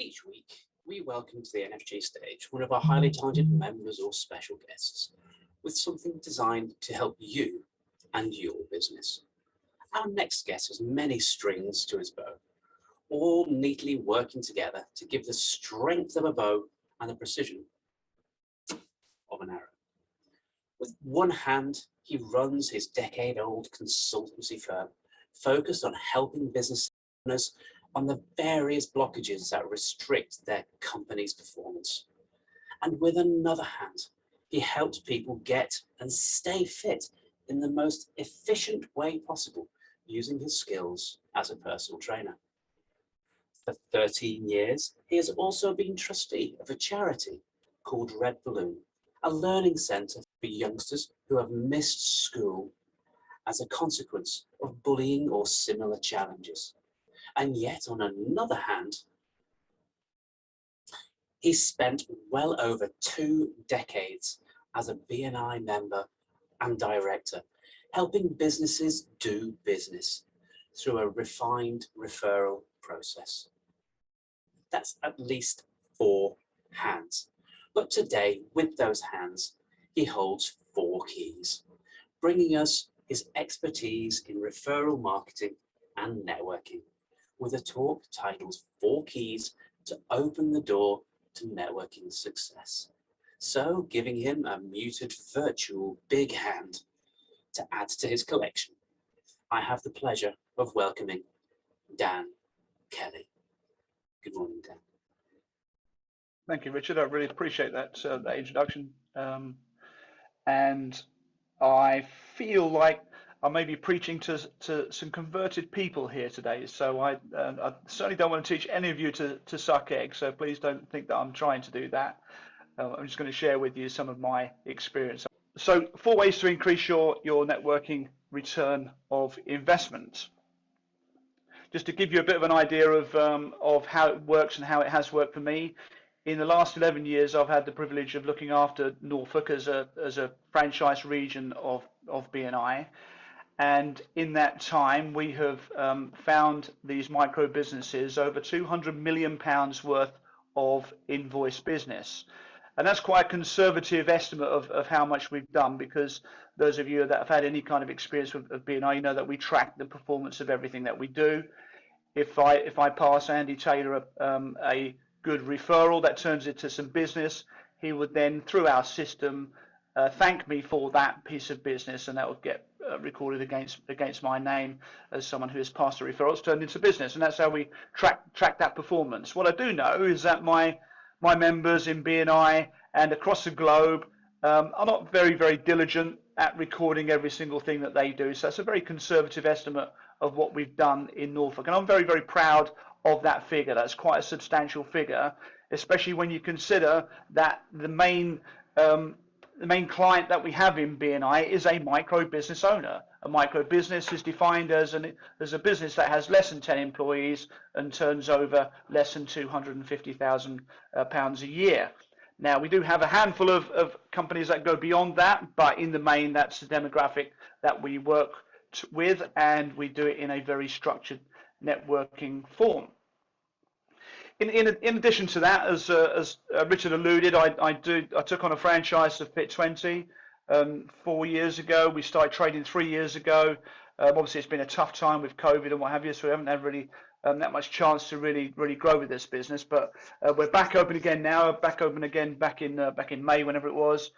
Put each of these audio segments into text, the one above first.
Each week, we welcome to the NfG stage one of our highly talented members or special guests with something designed to help you and your business. Our next guest has many strings to his bow, all neatly working together to give the strength of a bow and the precision of an arrow. With one hand, he runs his decade-old consultancy firm, focused on helping business owners on the various blockages that restrict their company's performance. And with another hand, he helps people get and stay fit in the most efficient way possible, using his skills as a personal trainer. For 13 years, he has also been trustee of a charity called Red Balloon, a learning centre for youngsters who have missed school as a consequence of bullying or similar challenges. And yet, on another hand, he spent well over 2 decades as a BNI member and director, helping businesses do business through a refined referral process. That's at least 4 hands. But today, with those hands, he holds 4 keys, bringing us his expertise in referral marketing and networking, with a talk titled 4 Keys to Open the Door to Networking Success. So, giving him a muted virtual big hand to add to his collection, I have the pleasure of welcoming Dan Kelly. Good morning, Dan. Thank you, Richard. I really appreciate that introduction. And I feel like I may be preaching to some converted people here today. So I certainly don't want to teach any of you to suck eggs. So please don't think that I'm trying to do that. I'm just going to share with you some of my experience. So 4 ways to increase your networking return of investment. Just to give you a bit of an idea of how it works and how it has worked for me. In the last 11 years, I've had the privilege of looking after Norfolk as a franchise region of BNI. And in that time, we have found these micro businesses over £200 million worth of invoice business. And that's quite a conservative estimate of how much we've done, because those of you that have had any kind of experience with BNI, you know that we track the performance of everything that we do. If I pass Andy Taylor a good referral that turns into some business, he would then, through our system, thank me for that piece of business, and that would get recorded against my name as someone who has passed a referral. It's turned into business, and that's how we track that performance. What I do know is that my members in BNI and across the globe are not very diligent at recording every single thing that they do. So that's a very conservative estimate of what we've done in Norfolk, and I'm very proud of that figure. That's quite a substantial figure, especially when you consider that the main client that we have in BNI is a micro business owner. A micro business is defined as a business that has less than 10 employees and turns over less than £250,000 a year. Now, we do have a handful of companies that go beyond that, but in the main, that's the demographic that we work with, and we do it in a very structured networking form. In addition to that, as Richard alluded, I took on a franchise of Fit20 4 years ago. We started trading 3 years ago. Obviously, it's been a tough time with COVID and what have you, so we haven't had really that much chance to really grow with this business. But we're back open again now. Back in May, whenever it was,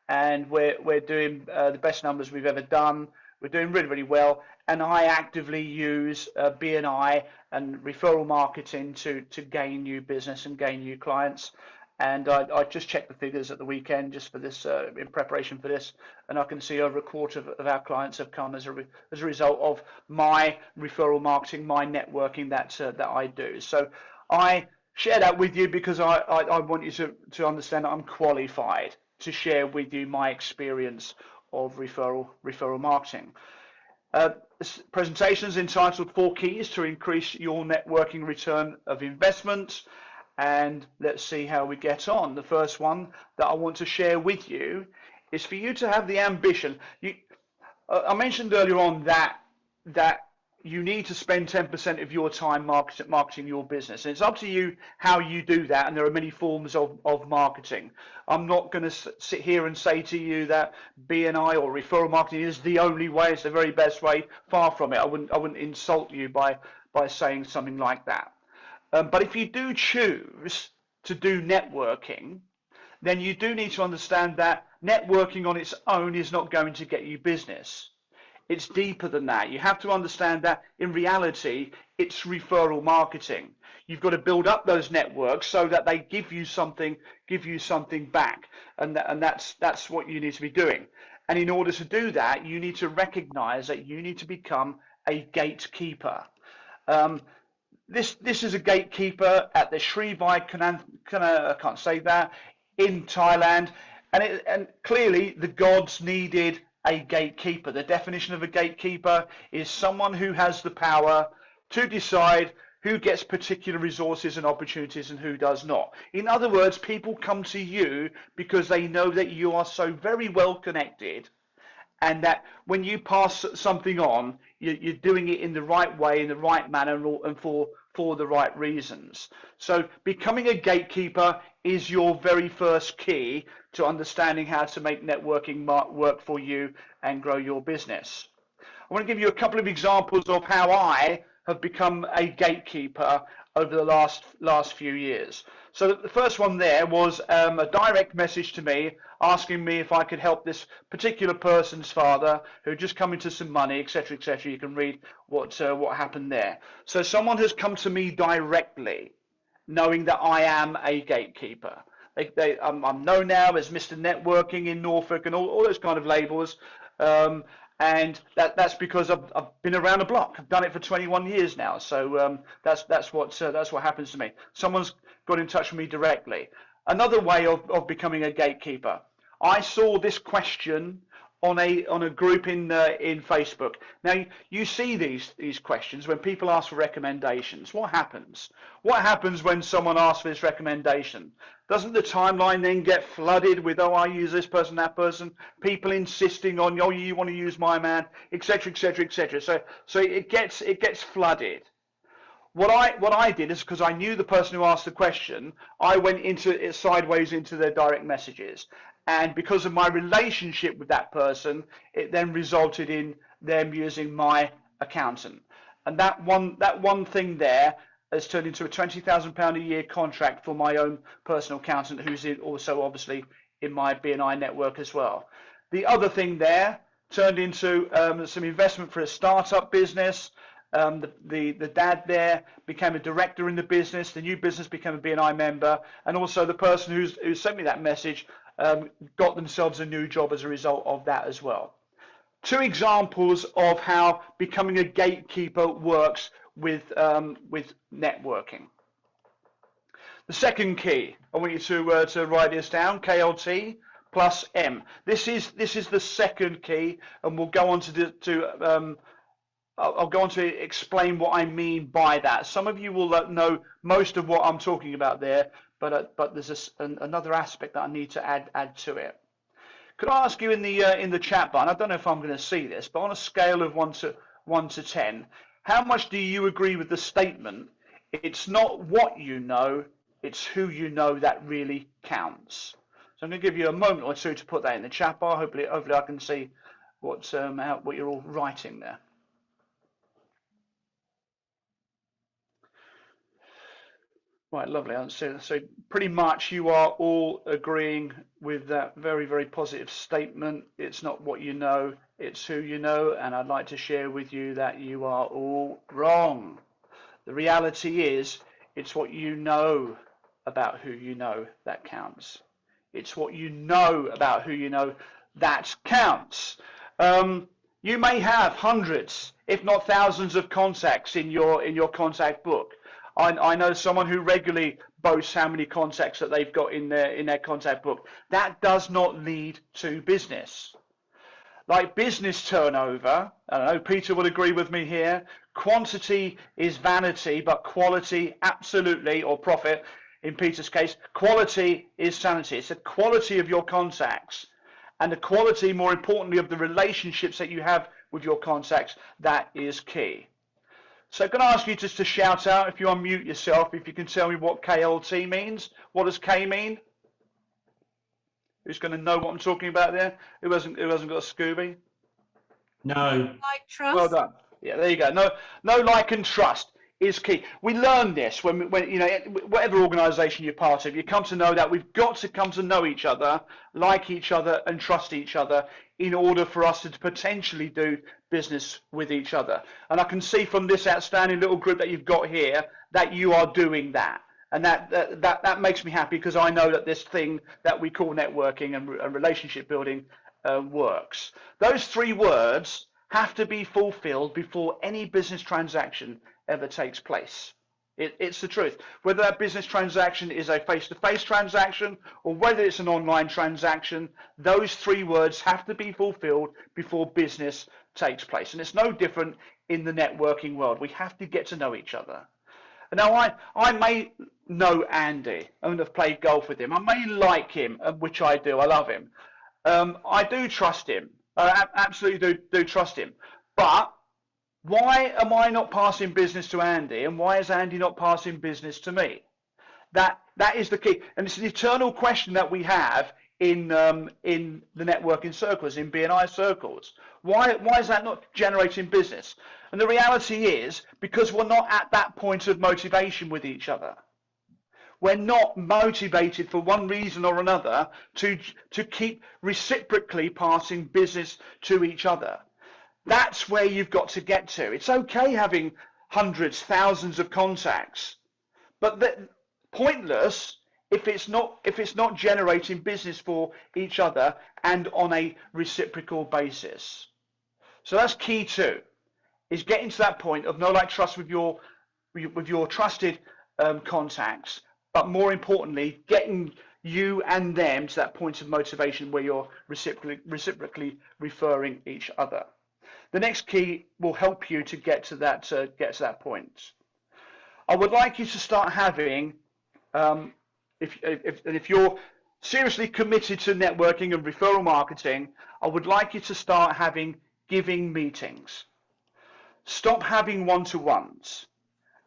and we're doing the best numbers we've ever done. We're doing really well, and I actively use BNI and referral marketing to gain new business and gain new clients. And I just checked the figures at the weekend just for this, in preparation for this, and I can see over a quarter of our clients have come as a result of my referral marketing, my networking that I do. So I share that with you because I want you to understand that I'm qualified to share with you my experience of referral marketing. This presentation is entitled 4 Keys to Increase Your Networking Return of Investment, and let's see how we get on. The first one that I want to share with you is for you to have the ambition. I mentioned earlier on that you need to spend 10% of your time marketing your business. And it's up to you how you do that. And there are many forms of marketing. I'm not going to sit here and say to you that BNI or referral marketing is the only way, it's the very best way. Far from it. I wouldn't insult you by saying something like that. But if you do choose to do networking, then you do need to understand that networking on its own is not going to get you business. It's deeper than that. You have to understand that in reality, it's referral marketing. You've got to build up those networks so that they give you something back, and that's what you need to be doing. And in order to do that, you need to recognize that you need to become a gatekeeper. This is a gatekeeper at the Sri Vai I can't say that, in Thailand, and clearly the gods needed a gatekeeper. The definition of a gatekeeper is someone who has the power to decide who gets particular resources and opportunities and who does not. In other words, people come to you because they know that you are so very well connected, and that when you pass something on, you're doing it in the right way, in the right manner, and for the right reasons. So becoming a gatekeeper is your very first key to understanding how to make networking work for you and grow your business. I want to give you a couple of examples of how I have become a gatekeeper over the last few years. So the first one there was a direct message to me asking me if I could help this particular person's father who had just come into some money, etc., etc. You can read what happened there. So someone has come to me directly, knowing that I am a gatekeeper. I'm known now as Mr. Networking in Norfolk and all those kind of labels. And that's because I've been around the block. I've done it for 21 years now. So that's what happens to me. Someone's got in touch with me directly. Another way of becoming a gatekeeper. I saw this question on a group in Facebook. Now you see these questions when people ask for recommendations. What happens? What happens when someone asks for this recommendation? Doesn't the timeline then get flooded with, oh, I use this person, that person, people insisting on, oh, you want to use my man, etc., etc., etc. So it gets flooded. What I did is, because I knew the person who asked the question, I went sideways into their direct messages. And because of my relationship with that person, it then resulted in them using my accountant. And that one thing there has turned into a £20,000 a year contract for my own personal accountant, who's also obviously in my BNI network as well. The other thing there turned into some investment for a startup business. The dad there became a director in the business. The new business became a BNI member, and also the person who sent me that message got themselves a new job as a result of that as well. Two examples of how becoming a gatekeeper works with networking. The second key, I want you to write this down: KLT plus M. This is the second key, and we'll go on I'll go on to explain what I mean by that. Some of you will know most of what I'm talking about there, but there's another aspect that I need to add to it. Could I ask you in the chat bar, and I don't know if I'm going to see this, but on a scale of 1 to 10, how much do you agree with the statement, it's not what you know, it's who you know that really counts? So I'm going to give you a moment or two to put that in the chat bar. Hopefully I can see what you're all writing there. Right, lovely. So pretty much you are all agreeing with that very, very positive statement. It's not what you know, it's who you know. And I'd like to share with you that you are all wrong. The reality is, it's what you know about who you know that counts. It's what you know about who you know that counts. You may have hundreds, if not thousands, of contacts in your contact book. I know someone who regularly boasts how many contacts that they've got in their contact book. That does not lead to business. Like business turnover, I don't know, Peter will agree with me here, quantity is vanity, but quality absolutely, or profit in Peter's case, quality is sanity. It's the quality of your contacts and the quality, more importantly, of the relationships that you have with your contacts that is key. So can I ask you just to shout out, if you unmute yourself, if you can tell me what KLT means? What does K mean? Who's going to know what I'm talking about there? Who hasn't got a Scooby? No. Like trust. Well done. Yeah, there you go. No, like and trust is key. We learn this when you know, whatever organisation you're part of, you come to know that we've got to come to know each other, like each other, and trust each other in order for us to potentially do business with each other. And I can see from this outstanding little group that you've got here that you are doing that. And that makes me happy, because I know that this thing that we call networking and relationship building works. Those 3 words have to be fulfilled before any business transaction ever takes place. It's the truth. Whether that business transaction is a face-to-face transaction or whether it's an online transaction, those 3 words have to be fulfilled before business takes place. And it's no different in the networking world. We have to get to know each other. Now, I may know Andy and have played golf with him. I may like him, which I do. I love him. I do trust him. I absolutely do trust him. But why am I not passing business to Andy, and why is Andy not passing business to me? That is the key, and it's an eternal question that we have in the networking circles, in BNI circles. Why is that not generating business? And the reality is because we're not at that point of motivation with each other. We're not motivated for one reason or another to keep reciprocally passing business to each other. That's where you've got to get to. It's okay having hundreds, thousands of contacts, but pointless if it's not generating business for each other and on a reciprocal basis. So that's key too, is getting to that point of know, like, trust with your trusted contacts, but more importantly, getting you and them to that point of motivation where you're reciprocally referring each other. The next key will help you to get to that point. I would like you to start having, if you're seriously committed to networking and referral marketing, I would like you to start having giving meetings. Stop having one-to-ones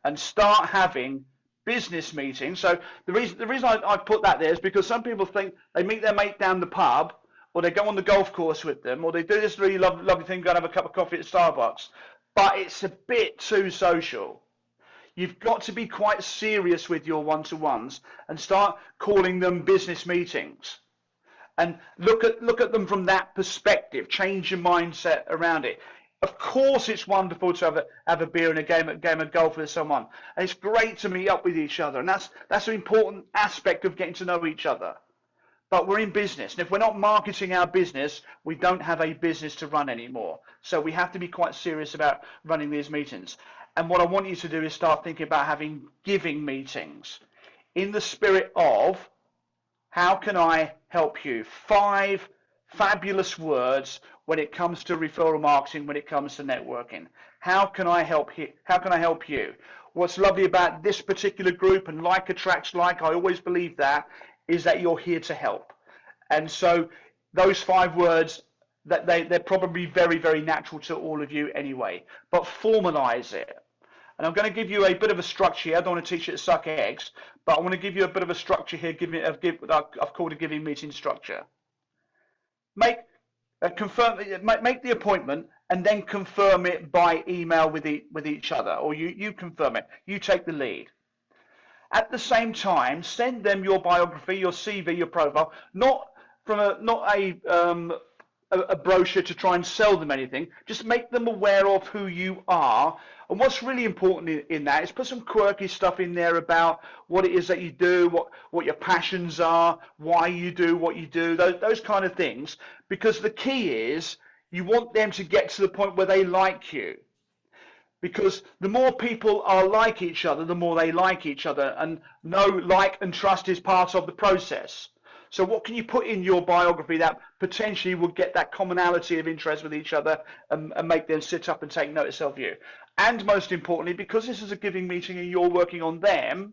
and start having business meetings. So the reason I put that there is because some people think they meet their mate down the pub, or they go on the golf course with them, or they do this really lovely thing, go and have a cup of coffee at Starbucks, but it's a bit too social. You've got to be quite serious with your one-to-ones and start calling them business meetings. And look at them from that perspective. Change your mindset around it. Of course, it's wonderful to have a beer and a game of golf with someone, and it's great to meet up with each other, and that's an important aspect of getting to know each other. But we're in business, and if we're not marketing our business, we don't have a business to run anymore. So we have to be quite serious about running these meetings. And what I want you to do is start thinking about having giving meetings in the spirit of, how can I help you? 5 fabulous words when it comes to referral marketing, when it comes to networking. How can I help you? How can I help you? What's lovely about this particular group, and like attracts like, I always believe that, is that you're here to help. And so those 5 words, that they're probably very, very natural to all of you anyway, but formalize it. And I'm going to give you a bit of a structure here. I don't want to teach you to suck eggs, but I want to give you a bit of a structure here. I've called a giving meeting structure. Make the appointment and then confirm it by email with each other, or you confirm it. You take the lead. At the same time, send them your biography, your CV, your profile, not a brochure to try and sell them anything. Just make them aware of who you are. And what's really important in that is put some quirky stuff in there about what it is that you do, what your passions are, why you do what you do, those kind of things. Because the key is you want them to get to the point where they like you. Because the more people are like each other, the more they like each other. And know, like, and trust is part of the process. So what can you put in your biography that potentially will get that commonality of interest with each other and make them sit up and take notice of you? And most importantly, because this is a giving meeting and you're working on them,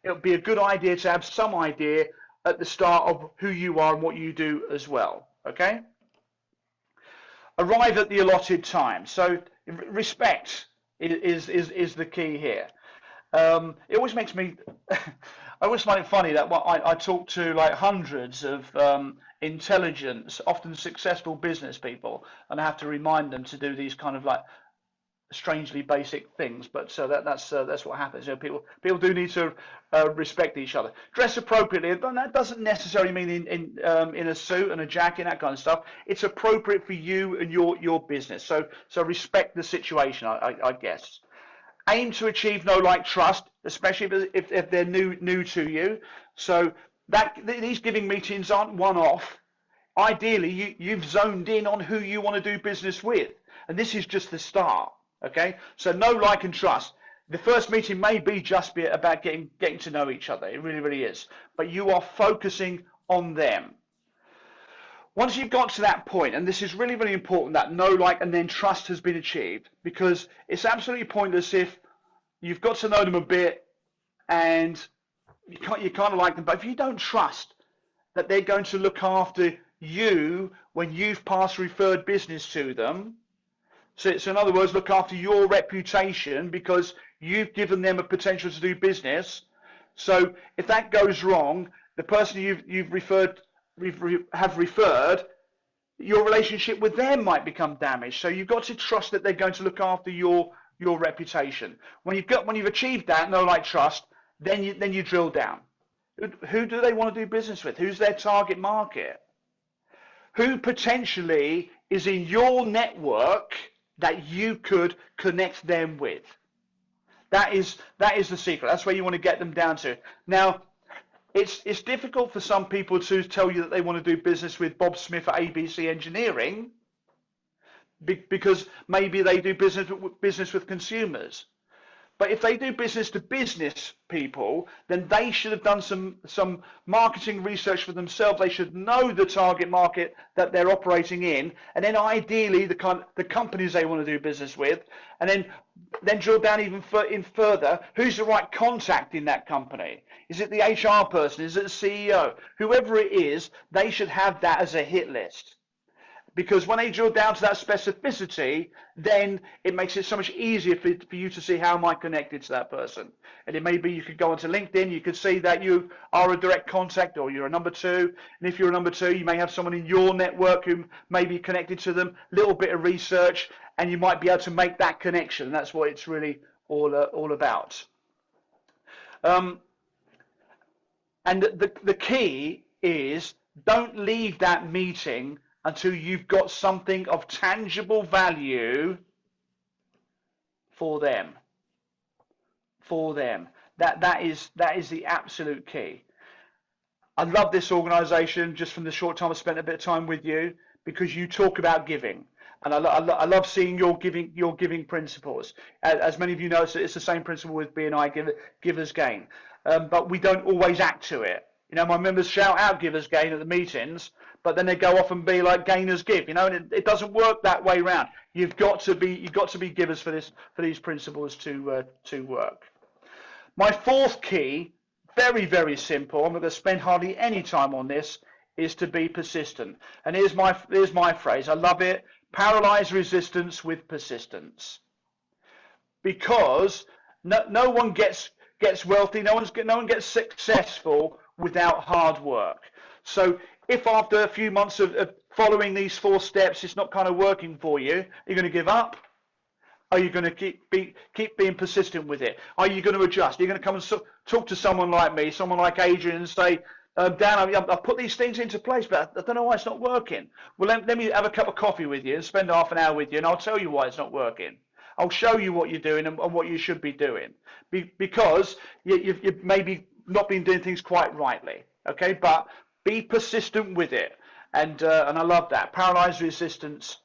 it would be a good idea to have some idea at the start of who you are and what you do as well. Okay? Arrive at the allotted time. So respect is the key here. It always makes me, I always find it funny that I talk to like hundreds of intelligent, often successful business people, and I have to remind them to do these kind of like strangely basic things. But that's what happens. You know, people do need to respect each other, dress appropriately, but that doesn't necessarily mean in a suit and a jacket, that kind of stuff. It's appropriate for you and your business. So respect the situation, I guess. Aim to achieve know, like, trust, especially if they're new to you. So these giving meetings aren't one-off. Ideally, you've zoned in on who you want to do business with, and this is just the start. Okay, so know, like, and trust. The first meeting may be just about getting to know each other. It really is. But you are focusing on them. Once you've got to that point, and this is really important, that know, like, and then trust has been achieved, because it's absolutely pointless if you've got to know them a bit and you kind of like them, but if you don't trust that they're going to look after you when you've passed referred business to them, so in other words, look after your reputation because you've given them a potential to do business. So if that goes wrong, the person you've referred, your relationship with them might become damaged. So you've got to trust that they're going to look after your reputation. When you've achieved that, know, like, trust, then you drill down. Who do they want to do business with? Who's their target market? Who potentially is in your network that you could connect them with? That is the secret. That's where you want to get them down to. Now, it's difficult for some people to tell you that they want to do business with Bob Smith at ABC Engineering, because maybe they do business with consumers. But if they do business to business people, then they should have done some marketing research for themselves. They should know the target market that they're operating in, and then ideally the companies they want to do business with, and then drill down even further. Who's the right contact in that company? Is it the HR person? Is it the CEO? Whoever it is, they should have that as a hit list. Because when they drill down to that specificity, then it makes it so much easier for you to see how am I connected to that person. And it may be you could go onto LinkedIn, you could see that you are a direct contact or you're a number two. And if you're a number two, you may have someone in your network who may be connected to them, little bit of research, and you might be able to make that connection. And that's what it's really all about. And the key is don't leave that meeting until you've got something of tangible value for them. That is the absolute key. I love this organization just from the short time I spent a bit of time with you, because you talk about giving. And I love seeing your giving principles. As many of you know, it's the same principle with BNI, Givers Gain. But we don't always act to it. You know, my members shout out Givers Gain at the meetings, but then they go off and be like gainers give, you know, and it doesn't work that way around. You've got to be givers for these principles to work. My fourth key, very simple. I'm not going to spend hardly any time on this. Is to be persistent. And here's my phrase. I love it. Paralyze resistance with persistence. Because no one gets wealthy. No one gets successful without hard work. So if after a few months of following these 4 steps, it's not kind of working for you, are you going to give up? Are you going to keep being persistent with it? Are you going to adjust? Are you going to come and talk to someone like me, someone like Adrian, and say, Dan, I've put these things into place, but I don't know why it's not working. Well, let me have a cup of coffee with you and spend half an hour with you, and I'll tell you why it's not working. I'll show you what you're doing and what you should be doing, because you've maybe not been doing things quite rightly. Okay, but be persistent with it, and I love that. Paralyze resistance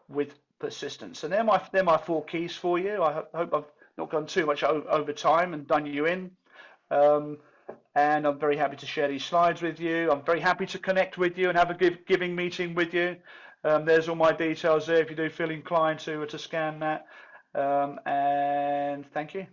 with persistence, and they're my 4 keys for you. I hope I've not gone too much over time and done you in. And I'm very happy to share these slides with you. I'm very happy to connect with you and have a giving meeting with you. There's all my details there if you do feel inclined to scan that. And thank you.